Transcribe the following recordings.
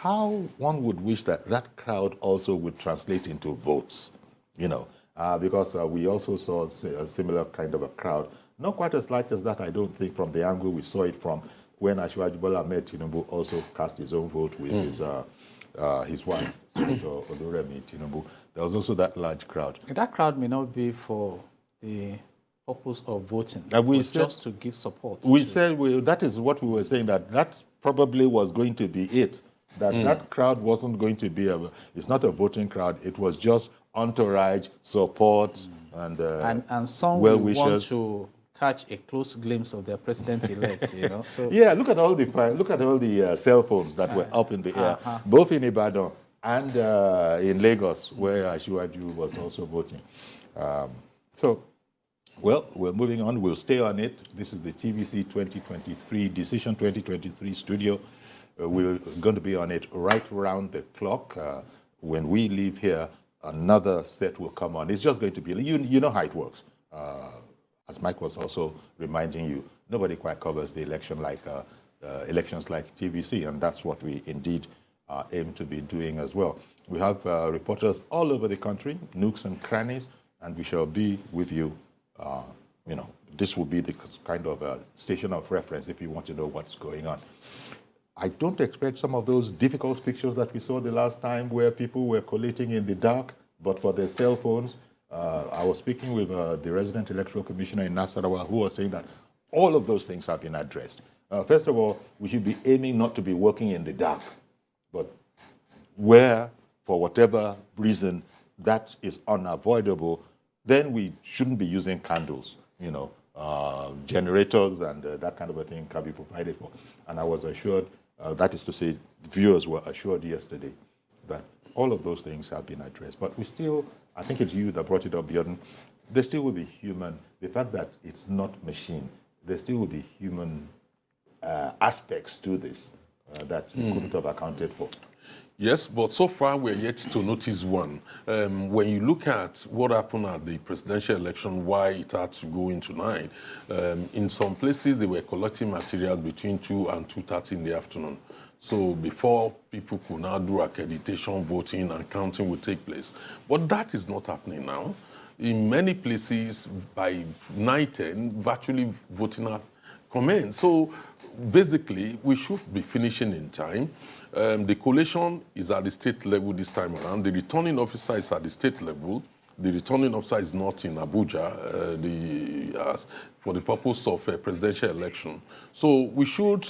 how one would wish that that crowd also would translate into votes, because we also saw a similar kind of a crowd, not quite as large as that, I don't think, from the angle we saw it from when Asiwaju Bola Ahmed Tinubu also cast his own vote with his wife, Senator Oluremi Tinubu. There was also that large crowd. That crowd may not be for the purpose of voting. We said, just to give support. That is what we were saying, that probably was going to be it. That crowd wasn't going to be it's not a voting crowd. It was just entourage, support, and some well-wishers. Want to catch a close glimpse of their president-elect, So yeah, look at all the cell phones that were up in the air, both in Ibadan and in Lagos, where Asiwaju was also voting. Well, we're moving on. We'll stay on it. This is the TVC 2023, Decision 2023 studio. We're going to be on it right around the clock. When we leave here, another set will come on. It's just going to be, you know how it works. As Mike was also reminding you, nobody quite covers the election like elections like TVC, and that's what we indeed aim to be doing as well. We have reporters all over the country, nooks and crannies, and we shall be with you. This will be the kind of station of reference if you want to know what's going on. I don't expect some of those difficult pictures that we saw the last time where people were collating in the dark, but for their cell phones. I was speaking with the resident electoral commissioner in Nasarawa who was saying that all of those things have been addressed. First of all, we should be aiming not to be working in the dark, but where, for whatever reason, that is unavoidable, then we shouldn't be using candles, generators and that kind of a thing can be provided for. And I was assured, that is to say, viewers were assured yesterday that all of those things have been addressed. But we still, I think it's you that brought it up, Bjorn, there still will be human, the fact that it's not machine, there still will be human aspects to this that you couldn't have accounted for. Yes, but so far we're yet to notice one. When you look at what happened at the presidential election, why it had to go into 9, in some places they were collecting materials between 2 and 2:30 in the afternoon. So before people could now do accreditation, voting and counting would take place. But that is not happening now. In many places, by 9:10, virtually voting had commenced. So basically, we should be finishing in time. The collation is at the state level this time around. The returning officer is at the state level. The returning officer is not in Abuja for the purpose of a presidential election. So we should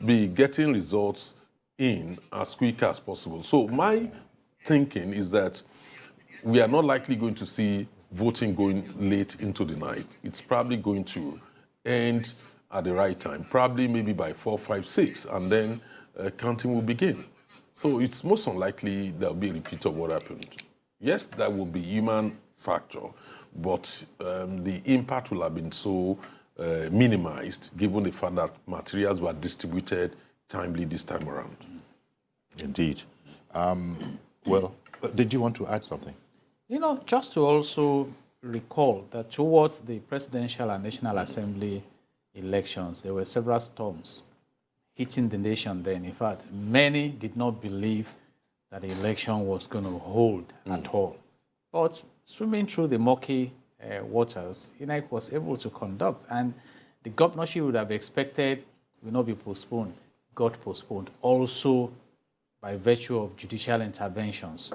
be getting results in as quick as possible. So my thinking is that we are not likely going to see voting going late into the night. It's probably going to end at the right time, probably maybe by 4, 5, 6, and then counting will begin. So it's most unlikely there'll be a repeat of what happened. Yes, there will be human factor, but the impact will have been so minimized given the fact that materials were distributed timely this time around. Indeed. Well, did you want to add something? Just to also recall that towards the presidential and National Assembly elections, there were several storms hitting the nation then. In fact, many did not believe that the election was going to hold at all. But swimming through the murky waters, INEC was able to conduct, and the governorship would have expected will not be postponed, got postponed, also by virtue of judicial interventions,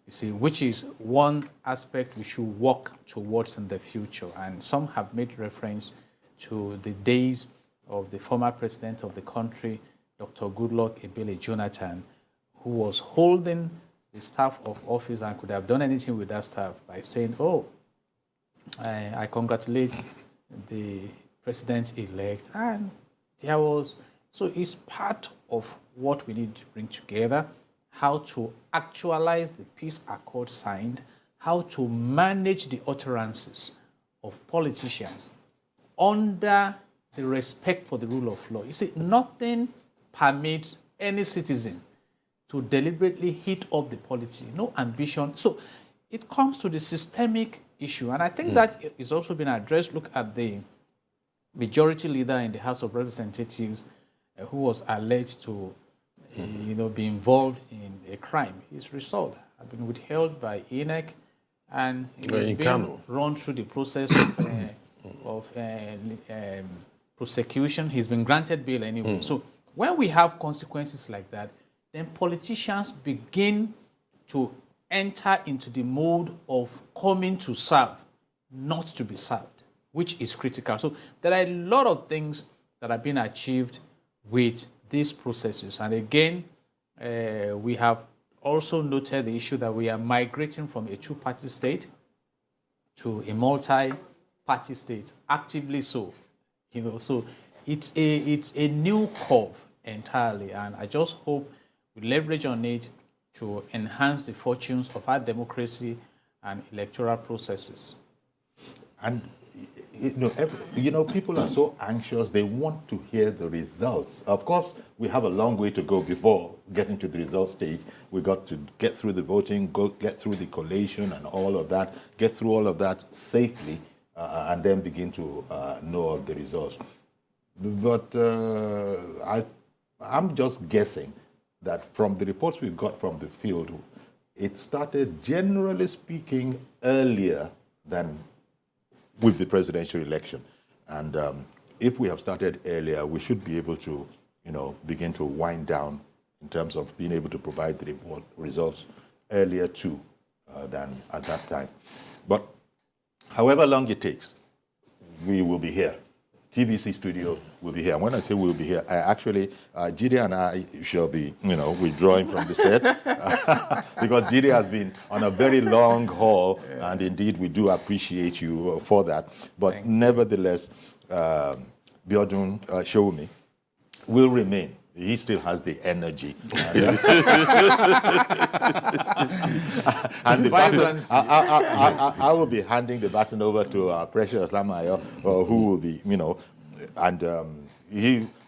you see, which is one aspect we should work towards in the future. And some have made reference to the days of the former president of the country, Dr. Goodluck Ebele Jonathan, who was holding the staff of office and could have done anything with that staff by saying, I congratulate the president-elect. And there was, so it's part of what we need to bring together, how to actualize the peace accord signed, how to manage the utterances of politicians under the respect for the rule of law. You see, nothing permits any citizen to deliberately heat up the polity, no ambition. So it comes to the systemic issue, and I think that is also been addressed. Look at the majority leader in the House of Representatives who was alleged to be involved in a crime. His result had been withheld by INEC, and he was being run through the process of prosecution. He's been granted bail anyway. So when we have consequences like that, then politicians begin to enter into the mode of coming to serve, not to be served, which is critical. So there are a lot of things that have been achieved with these processes. And again, we have also noted the issue that we are migrating from a two-party state to a multi-party state, actively so. So it's a new curve entirely, and I just hope we leverage on it to enhance the fortunes of our democracy and electoral processes. And people are so anxious, they want to hear the results. Of course, we have a long way to go before getting to the result stage. We got to get through the voting, get through the collation and all of that, get through all of that safely, and then begin to know of the results. But I'm just guessing that from the reports we've got from the field, it started, generally speaking, earlier than with the presidential election. And if we have started earlier, we should be able to, begin to wind down in terms of being able to provide the results earlier too than at that time. But however long it takes, we will be here. TVC studio will be here. And when I say we'll be here, Jide and I shall be, withdrawing from the set because Jide has been on a very long haul, and indeed we do appreciate you for that. But nevertheless, Biodun Showumi will remain. He still has the energy. And the baton, I will be handing the baton over to Precious Lamayo, who will be, and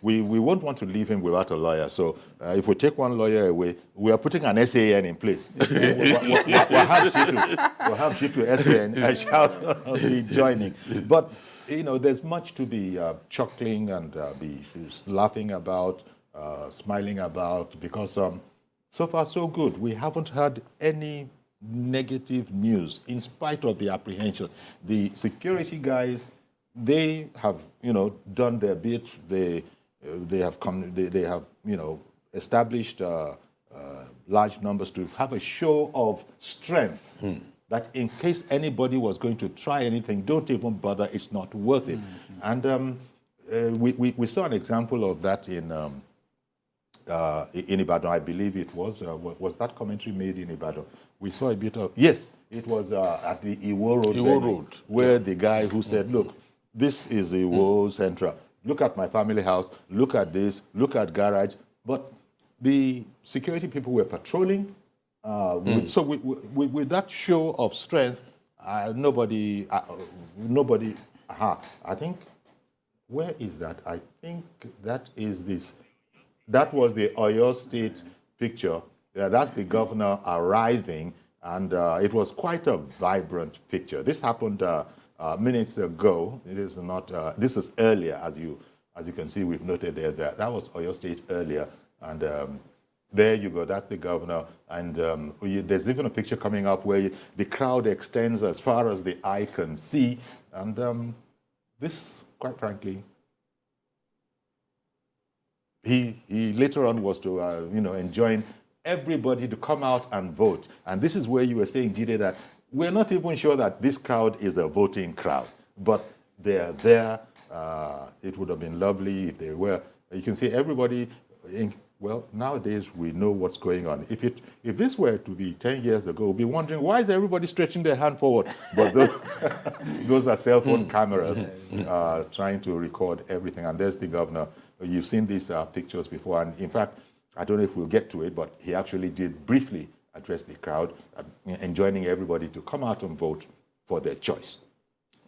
we won't want to leave him without a lawyer. So if we take one lawyer away, we are putting an SAN in place. We'll have Shitu SAN. I shall be joining. But, there's much to be chuckling and be laughing about, smiling about, because so far so good. We haven't had any negative news in spite of the apprehension. The security guys, they have done their bit. They have established large numbers to have a show of strength. That in case anybody was going to try anything, don't even bother. It's not worth it. And we saw an example of that in Ibadan, I believe it was. Was that commentary made in Ibadan? We saw a bit of, yes, it was at the Iwo Road, where the guy who said, look, this is Iwo Central. Look at my family house, look at this, look at garage. But the security people were patrolling. So with that show of strength, nobody, I think, where is that? I think that is this. That was the Oyo State picture. That's the governor arriving, and it was quite a vibrant picture. This happened minutes ago. It is not. This is earlier, as you can see. We've noted there that was Oyo State earlier, and there you go. That's the governor, and there's even a picture coming up where the crowd extends as far as the eye can see, and this, quite frankly. He later on was to, enjoin everybody to come out and vote. And this is where you were saying, Jide, that we're not even sure that this crowd is a voting crowd, but they're there. It would have been lovely if they were. You can see everybody. Well, nowadays we know what's going on. If this were to be 10 years ago, we'd be wondering, why is everybody stretching their hand forward? But those are cell phone cameras trying to record everything. And there's the governor. You've seen these pictures before, and in fact, I don't know if we'll get to it, but he actually did briefly address the crowd, enjoining everybody to come out and vote for their choice.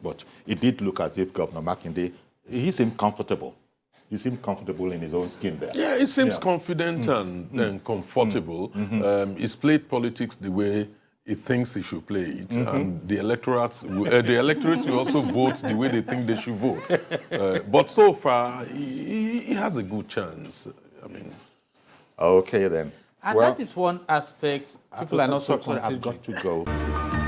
But it did look as if Governor Makinde, he seemed comfortable. He seemed comfortable in his own skin there. Yeah, he seems confident and comfortable. He's played politics the way he thinks he should play it, and the electorate will also vote the way they think they should vote. But so far, he has a good chance. I mean, Okay, then. And that is one aspect people are not so sorry, I've considering. got to go.